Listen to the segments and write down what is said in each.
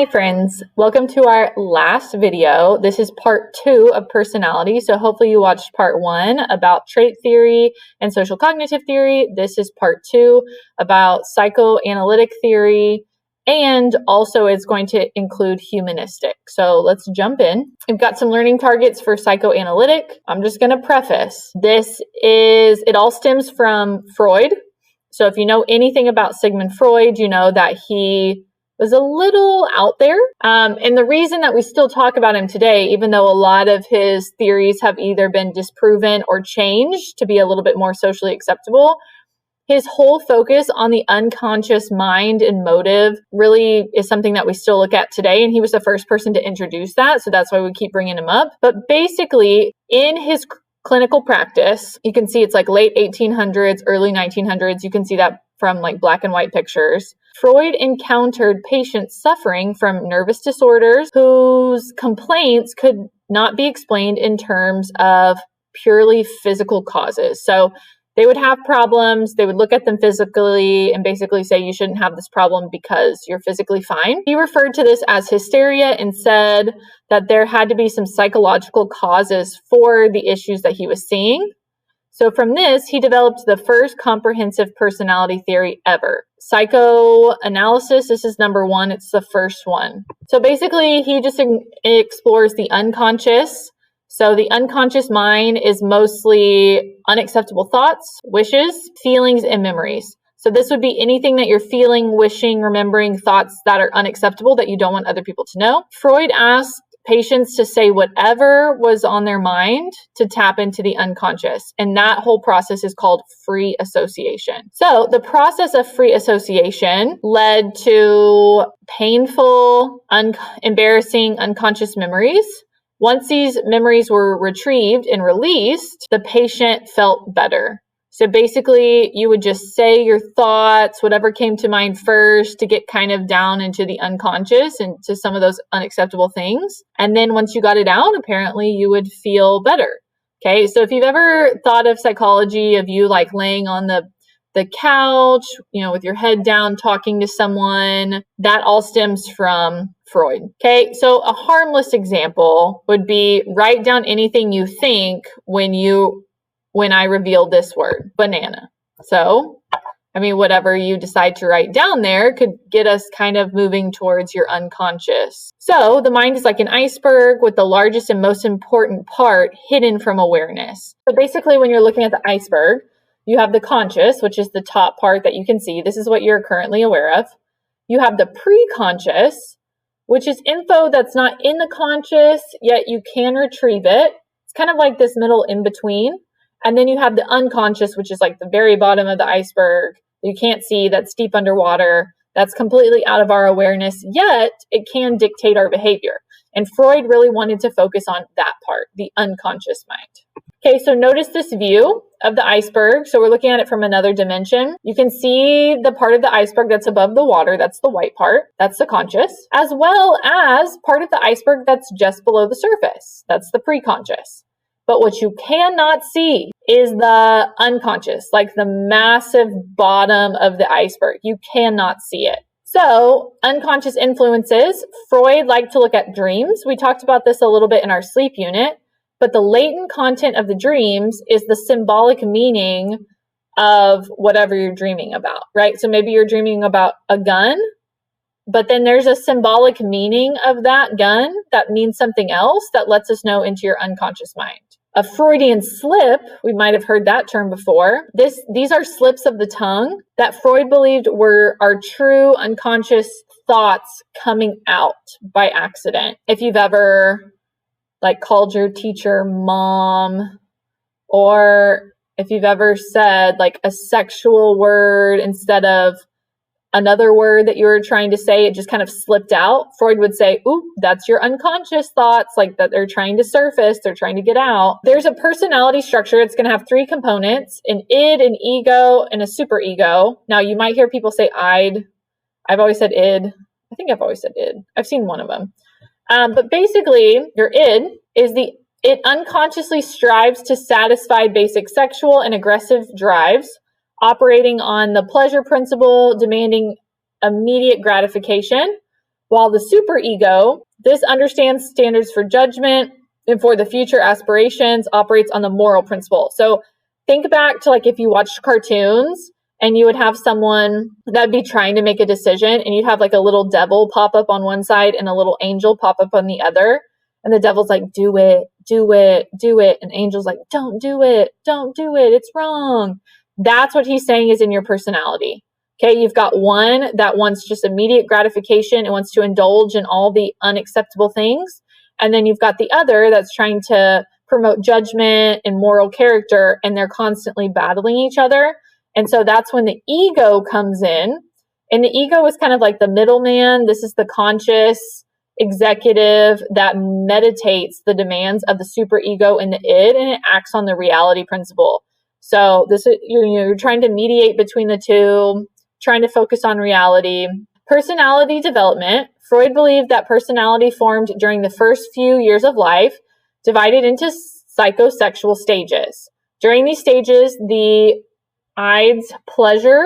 Hi friends, welcome to our last video. This is part 2 of personality. So hopefully you watched part 1 about trait theory and social cognitive theory. This is part 2 about psychoanalytic theory, and also it's going to include humanistic. So let's jump in. We've got some learning targets for psychoanalytic. I'm just going to preface. It all stems from Freud. So if you know anything about Sigmund Freud, you know that he was a little out there. And the reason that we still talk about him today, even though a lot of his theories have either been disproven or changed to be a little bit more socially acceptable, his whole focus on the unconscious mind and motive really is something that we still look at today. And he was the first person to introduce that. So that's why we keep bringing him up. But basically, in his clinical practice, you can see it's like late 1800s, early 1900s. You can see that from like black and white pictures. Freud encountered patients suffering from nervous disorders whose complaints could not be explained in terms of purely physical causes. So they would have problems, they would look at them physically and basically say, you shouldn't have this problem because you're physically fine. He referred to this as hysteria and said that there had to be some psychological causes for the issues that he was seeing. So from this, he developed the first comprehensive personality theory ever. Psychoanalysis, this is number 1. It's the first one. So basically, he just explores the unconscious. So the unconscious mind is mostly unacceptable thoughts, wishes, feelings, and memories. So this would be anything that you're feeling, wishing, remembering, thoughts that are unacceptable that you don't want other people to know. Freud asked patients to say whatever was on their mind to tap into the unconscious. And that whole process is called free association. So the process of free association led to painful, embarrassing, unconscious memories. Once these memories were retrieved and released, the patient felt better. So basically, you would just say your thoughts, whatever came to mind first, to get kind of down into the unconscious and to some of those unacceptable things. And then once you got it out, apparently you would feel better. Okay, so if you've ever thought of psychology of you like laying on the couch, with your head down, talking to someone, that all stems from Freud. Okay, so a harmless example would be write down anything you think when I reveal this word, banana. So, whatever you decide to write down there could get us kind of moving towards your unconscious. So the mind is like an iceberg with the largest and most important part hidden from awareness. So basically, when you're looking at the iceberg, you have the conscious, which is the top part that you can see. This is what you're currently aware of. You have the pre-conscious, which is info that's not in the conscious, yet you can retrieve it. It's kind of like this middle in between. And then you have the unconscious, which is like the very bottom of the iceberg. You can't see, that's deep underwater. That's completely out of our awareness, yet it can dictate our behavior. And Freud really wanted to focus on that part, the unconscious mind. Okay, so notice this view of the iceberg. So we're looking at it from another dimension. You can see the part of the iceberg that's above the water. That's the white part. That's the conscious, as well as part of the iceberg that's just below the surface. That's the pre-conscious. But what you cannot see is the unconscious, like the massive bottom of the iceberg. You cannot see it. So, unconscious influences. Freud liked to look at dreams. We talked about this a little bit in our sleep unit. But the latent content of the dreams is the symbolic meaning of whatever you're dreaming about, right? So maybe you're dreaming about a gun, but then there's a symbolic meaning of that gun that means something else that lets us know into your unconscious mind. A Freudian slip, we might have heard that term before. These are slips of the tongue that Freud believed were our true unconscious thoughts coming out by accident. If you've ever called your teacher mom, or if you've ever said like a sexual word instead of another word that you were trying to say, it just kind of slipped out. Freud would say, ooh, that's your unconscious thoughts, like that they're trying to surface, they're trying to get out. There's a personality structure. It's going to have 3 components, an id, an ego, and a superego. Now, you might hear people say id. I've always said id. I think I've always said id. I've seen one of them. But basically, your id is it unconsciously strives to satisfy basic sexual and aggressive drives, operating on the pleasure principle, demanding immediate gratification, While the superego, this understands standards for judgment and for the future aspirations, operates on the moral principle. So think back to like if you watched cartoons and you would have someone that'd be trying to make a decision and you'd have like a little devil pop up on one side and a little angel pop up on the other. And the devil's like, do it, do it, do it. And angel's like, don't do it, it's wrong. That's what he's saying is in your personality. Okay, you've got one that wants just immediate gratification and wants to indulge in all the unacceptable things. And then you've got the other that's trying to promote judgment and moral character, and they're constantly battling each other. And so that's when the ego comes in. And the ego is kind of like the middleman. This is the conscious executive that meditates the demands of the superego and the id, and it acts on the reality principle. So this is, you're trying to mediate between the two, trying to focus on reality. Personality development. Freud believed that personality formed during the first few years of life, divided into psychosexual stages. During these stages, the id's pleasure,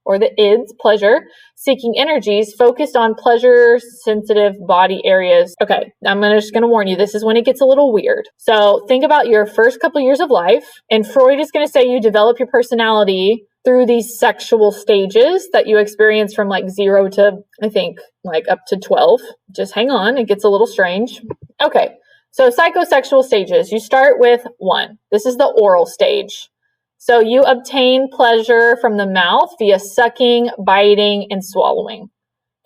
or the id's pleasure seeking energies focused on pleasure sensitive body areas. Okay, I'm just going to warn you, this is when it gets a little weird. So think about your first couple years of life, and Freud is going to say you develop your personality through these sexual stages that you experience from like 0 to, I think, like up to 12. Just hang on, it gets a little strange. Okay, so psychosexual stages. You start with 1. This is the oral stage. So you obtain pleasure from the mouth via sucking, biting, and swallowing.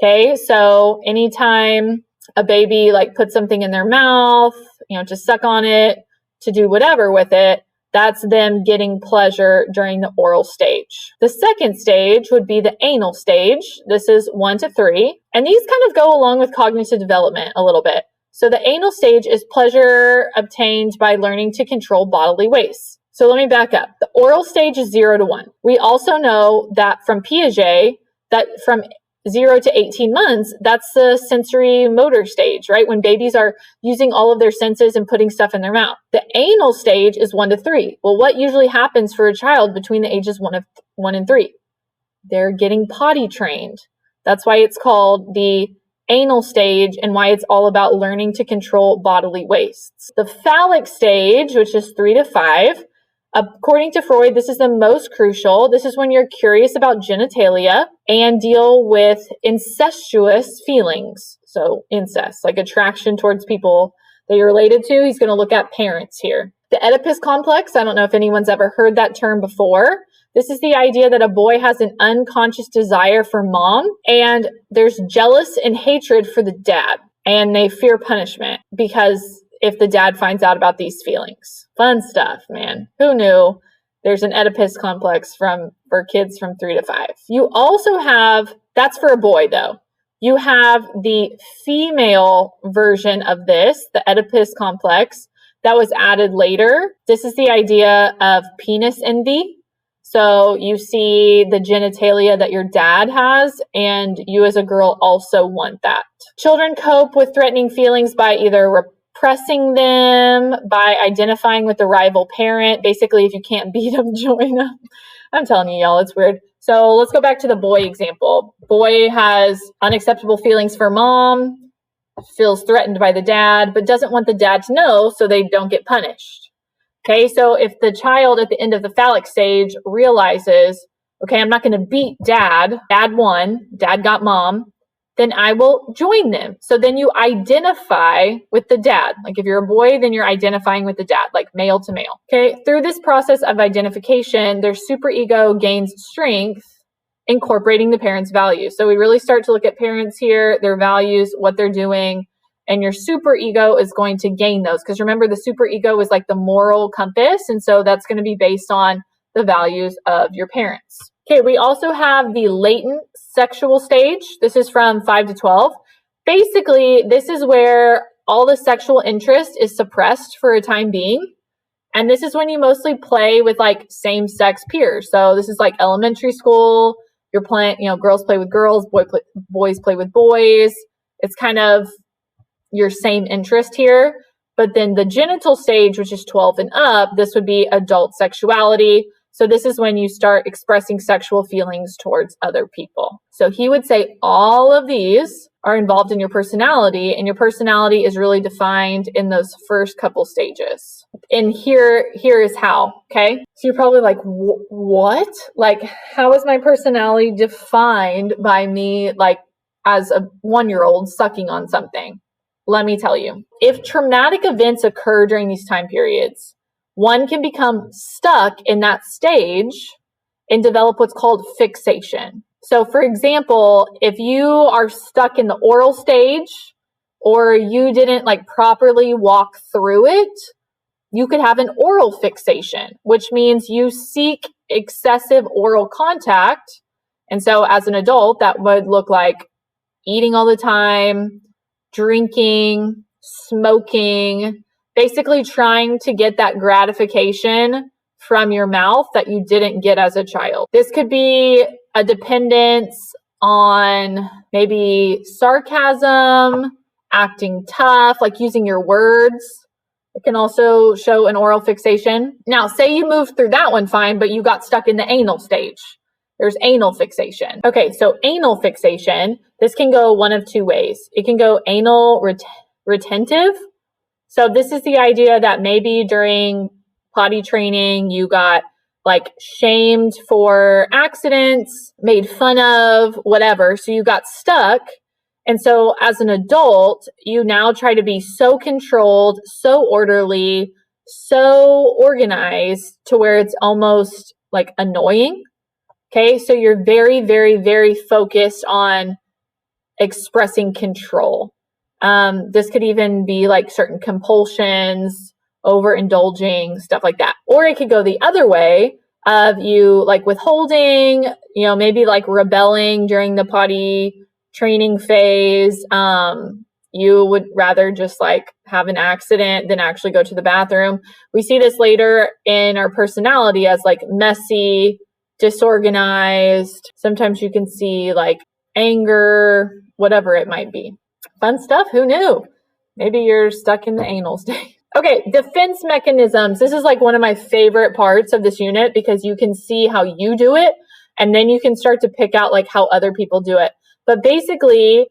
Okay, so anytime a baby like puts something in their mouth, to suck on it, to do whatever with it, that's them getting pleasure during the oral stage. The second stage would be the anal stage. This is 1 to 3. And these kind of go along with cognitive development a little bit. So the anal stage is pleasure obtained by learning to control bodily waste. So let me back up. The oral stage is 0 to 1. We also know that from Piaget, that from 0 to 18 months, that's the sensory motor stage, right? When babies are using all of their senses and putting stuff in their mouth. The anal stage is 1 to 3. Well, what usually happens for a child between the ages 1 and 3? They're getting potty trained. That's why it's called the anal stage and why it's all about learning to control bodily wastes. The phallic stage, which is 3 to 5, according to Freud, this is the most crucial. This is when you're curious about genitalia and deal with incestuous feelings. So incest, like attraction towards people that you're related to. He's going to look at parents here. The Oedipus complex, I don't know if anyone's ever heard that term before. This is the idea that a boy has an unconscious desire for mom, and there's jealous and hatred for the dad, and they fear punishment because if the dad finds out about these feelings. Fun stuff, man. Who knew? There's an Oedipus complex for kids from 3 to 5. You also have, that's for a boy though. You have the female version of this, the Oedipus complex, that was added later. This is the idea of penis envy. So you see the genitalia that your dad has, and you as a girl also want that. Children cope with threatening feelings by either repressing them, by identifying with the rival parent. Basically, if you can't beat them, join them. I'm telling you, y'all, it's weird. So let's go back to the boy example. Boy has unacceptable feelings for mom, feels threatened by the dad, but doesn't want the dad to know so they don't get punished. Okay, so if the child at the end of the phallic stage realizes, okay, I'm not going to beat dad, dad won, dad got mom, then I will join them. So then you identify with the dad. Like if you're a boy, then you're identifying with the dad, like male to male. Okay, through this process of identification, their superego gains strength, incorporating the parents' values. So we really start to look at parents here, their values, what they're doing, and your superego is going to gain those. Because remember, the superego is like the moral compass, and so that's going to be based on the values of your parents. Okay, we also have the latent sexual stage. This is from 5 to 12. Basically, this is where all the sexual interest is suppressed for a time being. And this is when you mostly play with like same-sex peers. So this is like elementary school. You're playing, girls play with girls, boys play with boys. It's kind of your same interest here. But then the genital stage, which is 12 and up, this would be adult sexuality. So this is when you start expressing sexual feelings towards other people. So he would say all of these are involved in your personality, and your personality is really defined in those first couple stages. And here is how, okay? So you're probably like, what? Like, how is my personality defined by me, like, as a 1-year-old sucking on something? Let me tell you. If traumatic events occur during these time periods, one can become stuck in that stage and develop what's called fixation. So for example, if you are stuck in the oral stage or you didn't like properly walk through it, you could have an oral fixation, which means you seek excessive oral contact. And so as an adult, that would look like eating all the time, drinking, smoking, basically trying to get that gratification from your mouth that you didn't get as a child. This could be a dependence on maybe sarcasm, acting tough, like using your words. It can also show an oral fixation. Now, say you moved through that one fine, but you got stuck in the anal stage. There's anal fixation. Okay, so anal fixation, this can go one of two ways. It can go anal retentive. So this is the idea that maybe during potty training, you got like shamed for accidents, made fun of, whatever. So you got stuck. And so as an adult, you now try to be so controlled, so orderly, so organized to where it's almost like annoying. Okay, so you're very, very, very focused on expressing control. This could even be like certain compulsions, overindulging, stuff like that. Or it could go the other way of you like withholding, maybe like rebelling during the potty training phase. You would rather just like have an accident than actually go to the bathroom. We see this later in our personality as like messy, disorganized. Sometimes you can see like anger, whatever it might be. Fun stuff. Who knew? Maybe you're stuck in the anal stage. Okay, defense mechanisms. This is like one of my favorite parts of this unit because you can see how you do it and then you can start to pick out like how other people do it. But basically,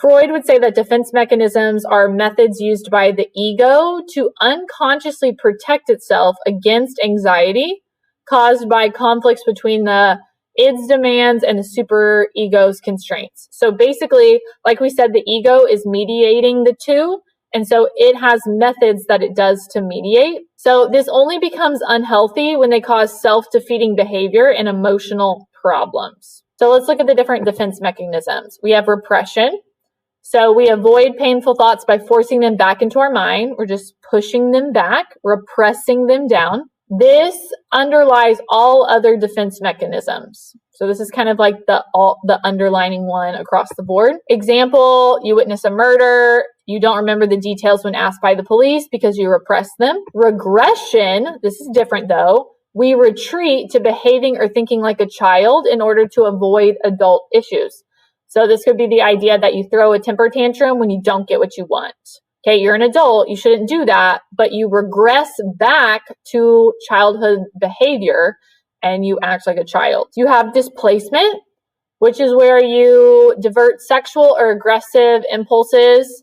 Freud would say that defense mechanisms are methods used by the ego to unconsciously protect itself against anxiety caused by conflicts between the id's demands and the super ego's constraints. So basically, like we said, the ego is mediating the two. And so it has methods that it does to mediate. So this only becomes unhealthy when they cause self-defeating behavior and emotional problems. So let's look at the different defense mechanisms. We have repression. So we avoid painful thoughts by forcing them back into our mind. We're just pushing them back, repressing them down. This underlies all other defense mechanisms. So this is kind of like the underlining one across the board. Example, you witness a murder. You don't remember the details when asked by the police because you repress them. Regression, this is different though. We retreat to behaving or thinking like a child in order to avoid adult issues. So this could be the idea that you throw a temper tantrum when you don't get what you want. Okay, you're an adult, you shouldn't do that, but you regress back to childhood behavior and you act like a child. You have displacement, which is where you divert sexual or aggressive impulses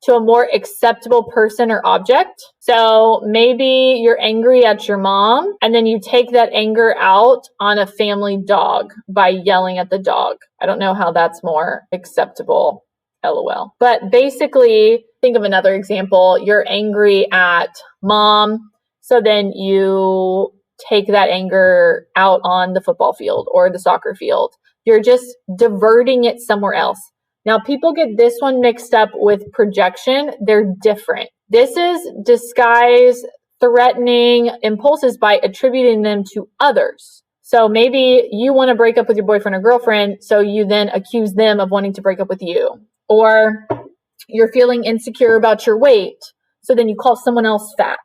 to a more acceptable person or object. So maybe you're angry at your mom and then you take that anger out on a family dog by yelling at the dog. I don't know how that's more acceptable. LOL. But basically, think of another example. You're angry at mom. So then you take that anger out on the football field or the soccer field. You're just diverting it somewhere else. Now, people get this one mixed up with projection. They're different. This is disguise threatening impulses by attributing them to others. So maybe you want to break up with your boyfriend or girlfriend, so you then accuse them of wanting to break up with you. Or you're feeling insecure about your weight, so then you call someone else fat.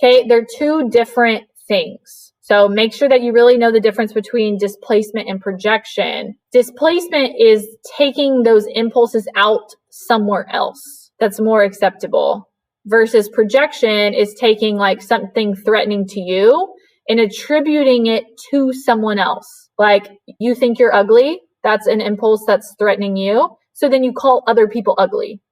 Okay, they're two different things. So make sure that you really know the difference between displacement and projection. Displacement is taking those impulses out somewhere else that's more acceptable, versus projection is taking like something threatening to you and attributing it to someone else. Like, you think you're ugly, that's an impulse that's threatening you. So then you call other people ugly.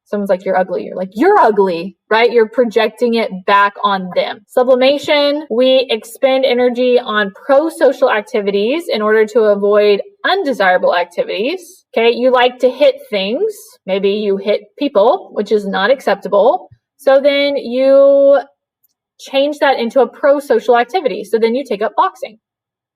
Someone's like, you're ugly. You're like, you're ugly, right? You're projecting it back on them. Sublimation, we expend energy on pro-social activities in order to avoid undesirable activities. Okay, you like to hit things. Maybe you hit people, which is not acceptable. So then you change that into a pro-social activity. So then you take up boxing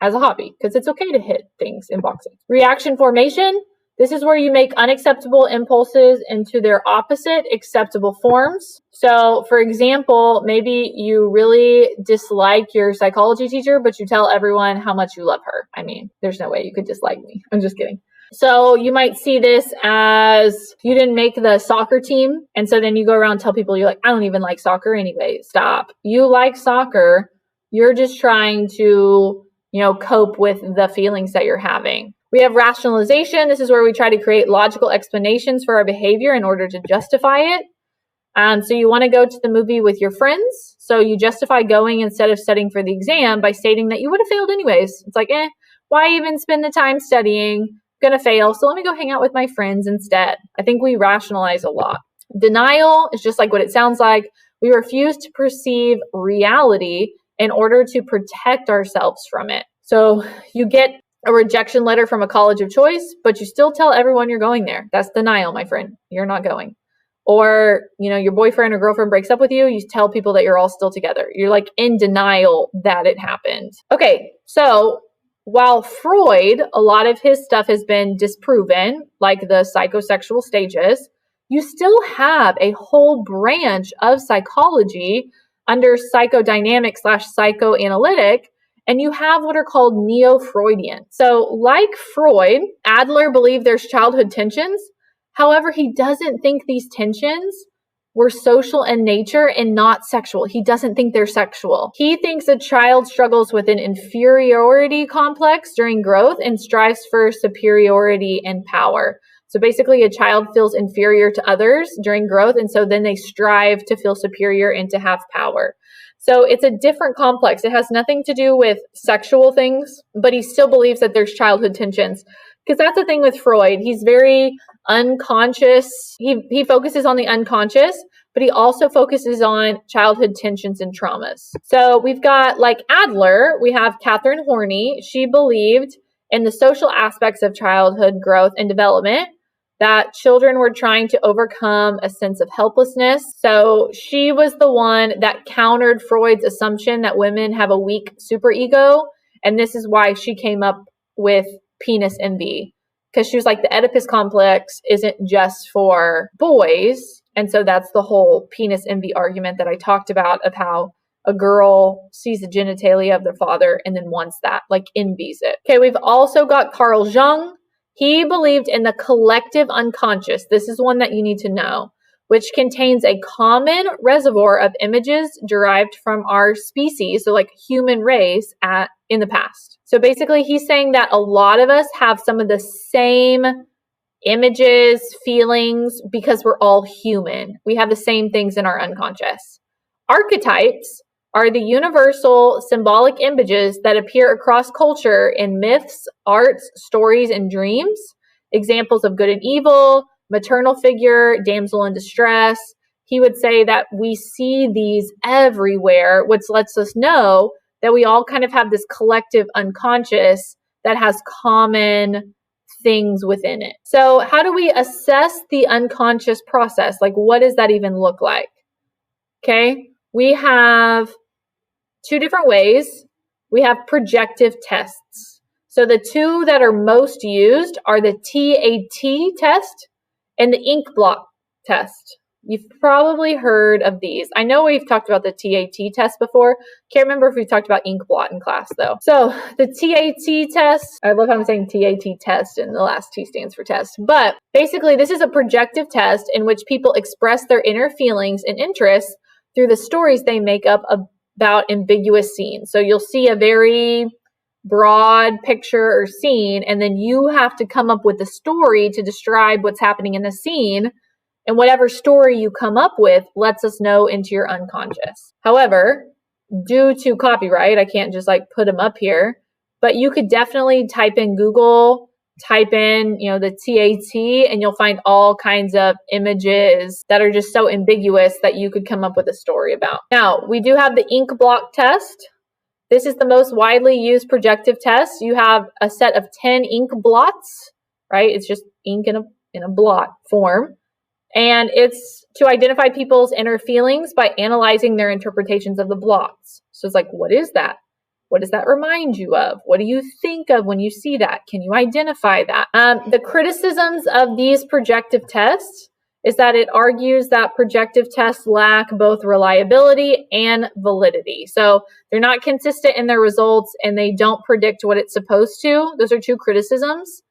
as a hobby because it's okay to hit things in boxing. Reaction formation. This is where you make unacceptable impulses into their opposite acceptable forms. So, for example, maybe you really dislike your psychology teacher, but you tell everyone how much you love her. I mean, there's no way you could dislike me. I'm just kidding. So you might see this as you didn't make the soccer team. And so then you go around and tell people you're like, I don't even like soccer anyway. Stop. You like soccer. You're just trying to, cope with the feelings that you're having. We have rationalization. This is where we try to create logical explanations for our behavior in order to justify it. So you want to go to the movie with your friends. So you justify going instead of studying for the exam by stating that you would have failed anyways. It's like, why even spend the time studying? I'm going to fail. So let me go hang out with my friends instead. I think we rationalize a lot. Denial is just like what it sounds like. We refuse to perceive reality in order to protect ourselves from it. So you get a rejection letter from a college of choice, but you still tell everyone you're going there. That's denial, my friend. You're not going. Or, your boyfriend or girlfriend breaks up with you. You tell people that you're all still together. You're like in denial that it happened. Okay, so while Freud, a lot of his stuff has been disproven, like the psychosexual stages, you still have a whole branch of psychology under psychodynamic/psychoanalytic. And you have what are called neo-Freudian. So like Freud, Adler believed there's childhood tensions. However, he doesn't think these tensions were social in nature and not sexual. He doesn't think they're sexual. He thinks a child struggles with an inferiority complex during growth and strives for superiority and power. So basically, a child feels inferior to others during growth, and so then they strive to feel superior and to have power. So it's a different complex. It has nothing to do with sexual things, but he still believes that there's childhood tensions. Because that's the thing with Freud. He's very unconscious. He focuses on the unconscious, but he also focuses on childhood tensions and traumas. So we've got, like Adler, we have Catherine Horney. She believed in the social aspects of childhood growth and development, that children were trying to overcome a sense of helplessness. So she was the one that countered Freud's assumption that women have a weak superego. And this is why she came up with penis envy. Because she was like, the Oedipus complex isn't just for boys. And so that's the whole penis envy argument that I talked about, of how a girl sees the genitalia of their father and then wants that, like envies it. Okay, we've also got Carl Jung. He believed in the collective unconscious. This is one that you need to know, which contains a common reservoir of images derived from our species, so like human race in the past. So basically, he's saying that a lot of us have some of the same images, feelings, because we're all human. We have the same things in our unconscious. Archetypes are the universal symbolic images that appear across culture in myths, arts, stories, and dreams. Examples of good and evil, maternal figure, damsel in distress. He would say that we see these everywhere, which lets us know that we all kind of have this collective unconscious that has common things within it. So how do we assess the unconscious process? Like, what does that even look like? Okay, we have two different ways. We have projective tests. So the two that are most used are the TAT test and the ink blot test. You've probably heard of these. I know we've talked about the TAT test before. Can't remember if we talked about ink blot in class though. So the TAT test, I love how I'm saying TAT test and the last T stands for test. But basically this is a projective test in which people express their inner feelings and interests through the stories they make up about ambiguous scenes. So you'll see a very broad picture or scene, and then you have to come up with a story to describe what's happening in the scene. And whatever story you come up with lets us know into your unconscious. However, due to copyright, I can't just like put them up here, but you could definitely type in Google type in, the TAT, and you'll find all kinds of images that are just so ambiguous that you could come up with a story about. Now, we do have the ink block test. This is the most widely used projective test. You have a set of 10 ink blots, right? It's just ink in a blot form. And it's to identify people's inner feelings by analyzing their interpretations of the blots. So it's like, what is that? What does that remind you of? What do you think of when you see that? Can you identify that? The criticisms of these projective tests is that it argues that projective tests lack both reliability and validity. So they're not consistent in their results and they don't predict what it's supposed to. Those are two criticisms.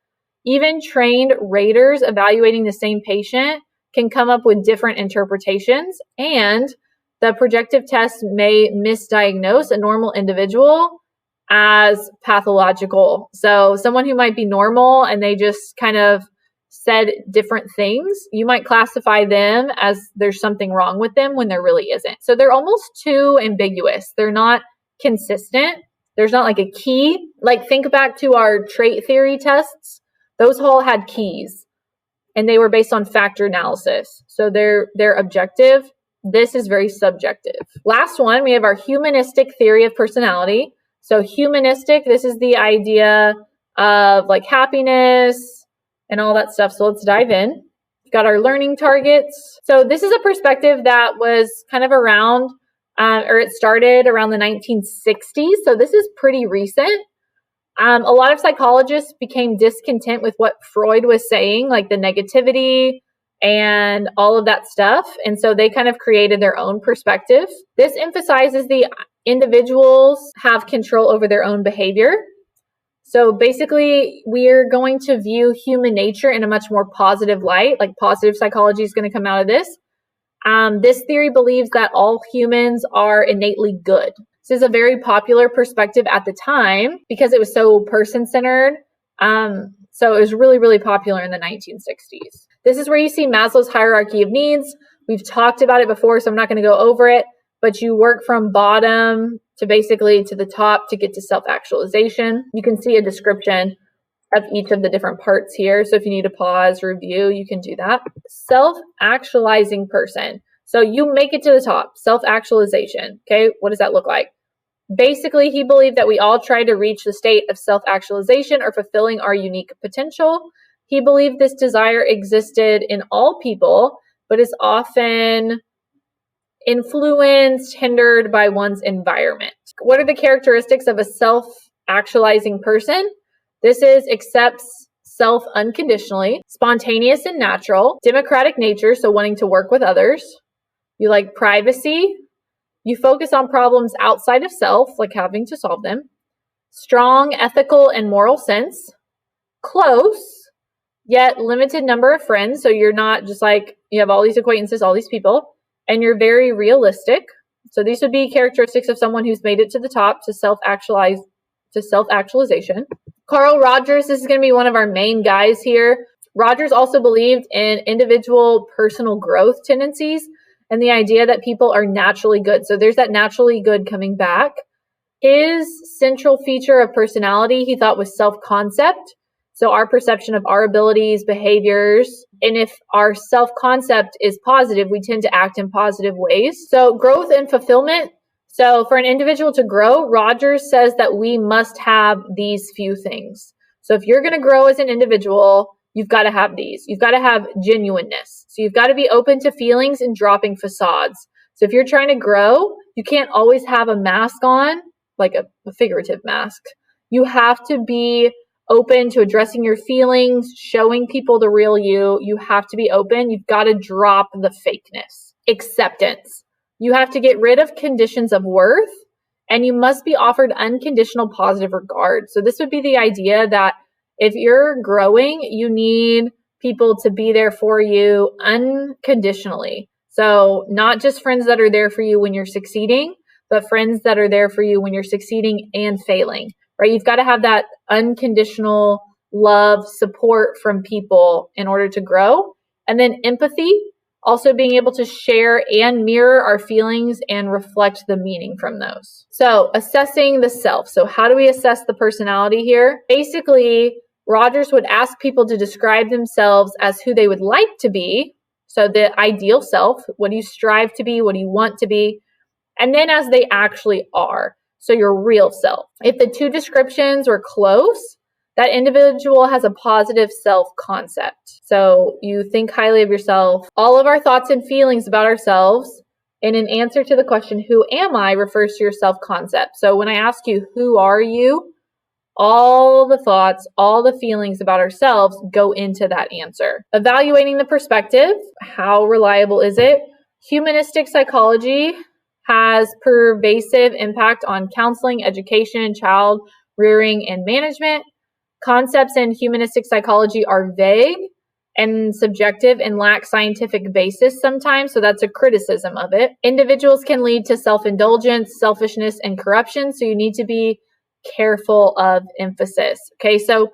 Even trained raters evaluating the same patient can come up with different interpretations, and the projective test may misdiagnose a normal individual as pathological. So someone who might be normal and they just kind of said different things, you might classify them as there's something wrong with them when there really isn't. So they're almost too ambiguous. They're not consistent. There's not like a key. Like think back to our trait theory tests. Those all had keys and they were based on factor analysis. So they're objective. This is very subjective. Last one, we have our humanistic theory of personality. So humanistic, this is the idea of like happiness and all that stuff. So let's dive in. We've got our learning targets. So this is a perspective that was kind of around, or it started around the 1960s. So this is pretty recent. A lot of psychologists became discontent with what Freud was saying, like the negativity and all of that stuff. And so they kind of created their own perspective. This emphasizes the individuals have control over their own behavior. So basically, we're going to view human nature in a much more positive light, like positive psychology is going to come out of this. This theory believes that all humans are innately good. This is a very popular perspective at the time because it was so person-centered. So it was really, really popular in the 1960s. This is where you see Maslow's hierarchy of needs. We've talked about it before, so I'm not going to go over it, but you work from bottom to basically to the top to get to self-actualization. You can see a description of each of the different parts here. So if you need to pause, review, you can do that. Self-actualizing person. So you make it to the top, self-actualization. Okay, what does that look like? Basically, he believed that we all try to reach the state of self-actualization or fulfilling our unique potential. He believed this desire existed in all people, but is often influenced, hindered by one's environment. What are the characteristics of a self-actualizing person? This is accepts self unconditionally, spontaneous and natural, democratic nature, so wanting to work with others. You like privacy. You focus on problems outside of self, like having to solve them. Strong ethical and moral sense. Close, yet limited number of friends. So you're not just like, you have all these acquaintances, all these people, and you're very realistic. So these would be characteristics of someone who's made it to the top to self-actualization. Carl Rogers, this is going to be one of our main guys here. Rogers also believed in individual personal growth tendencies and the idea that people are naturally good. So there's that naturally good coming back. His central feature of personality, he thought, was self-concept. So our perception of our abilities, behaviors, and if our self-concept is positive, we tend to act in positive ways. So growth and fulfillment. So for an individual to grow, Rogers says that we must have these few things. So if you're going to grow as an individual, you've got to have these. You've got to have genuineness. So you've got to be open to feelings and dropping facades. So if you're trying to grow, you can't always have a mask on, like a figurative mask. You have to be open to addressing your feelings, showing people the real you. You have to be open. You've got to drop the fakeness. Acceptance. You have to get rid of conditions of worth, and you must be offered unconditional positive regard. So this would be the idea that if you're growing, you need people to be there for you unconditionally. So not just friends that are there for you when you're succeeding, but friends that are there for you when you're succeeding and failing, right? You've got to have that unconditional love, support from people in order to grow. And then empathy, also being able to share and mirror our feelings and reflect the meaning from those. So assessing the self. So how do we assess the personality here? Basically, Rogers would ask people to describe themselves as who they would like to be. So the ideal self, what do you strive to be? What do you want to be? And then as they actually are. So your real self. If the two descriptions are close, that individual has a positive self-concept. So you think highly of yourself. All of our thoughts and feelings about ourselves in an answer to the question, who am I, refers to your self-concept. So when I ask you, who are you? All the thoughts, all the feelings about ourselves go into that answer. Evaluating the perspective, how reliable is it? Humanistic psychology has pervasive impact on counseling, education, child rearing, and management. Concepts in humanistic psychology are vague and subjective and lack scientific basis sometimes, so that's a criticism of it. Individuals can lead to self-indulgence, selfishness, and corruption, so you need to be careful of emphasis. Okay, so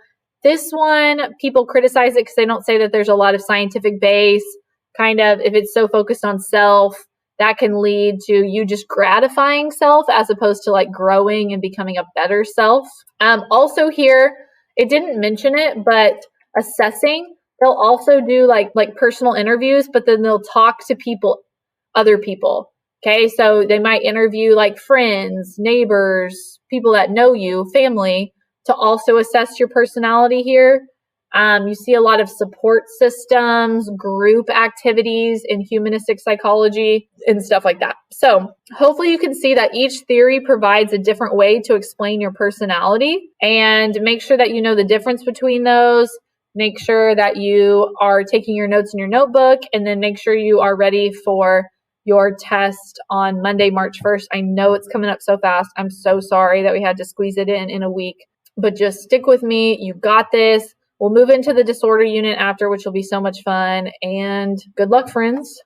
this one, people criticize it because they don't say that there's a lot of scientific base. Kind of, if it's so focused on self, that can lead to you just gratifying self as opposed to like growing and becoming a better self. Also here, it didn't mention it, but assessing, they'll also do like personal interviews, but then they'll talk to people, other people. Okay, so they might interview like friends, neighbors, people that know you, family, to also assess your personality here. You see a lot of support systems, group activities in humanistic psychology and stuff like that. So hopefully you can see that each theory provides a different way to explain your personality, and make sure that you know the difference between those. Make sure that you are taking your notes in your notebook, and then make sure you are ready for your test on Monday, March 1st. I know it's coming up so fast. I'm so sorry that we had to squeeze it in a week, but just stick with me. You got this. We'll move into the disorder unit after, which will be so much fun, and good luck, friends.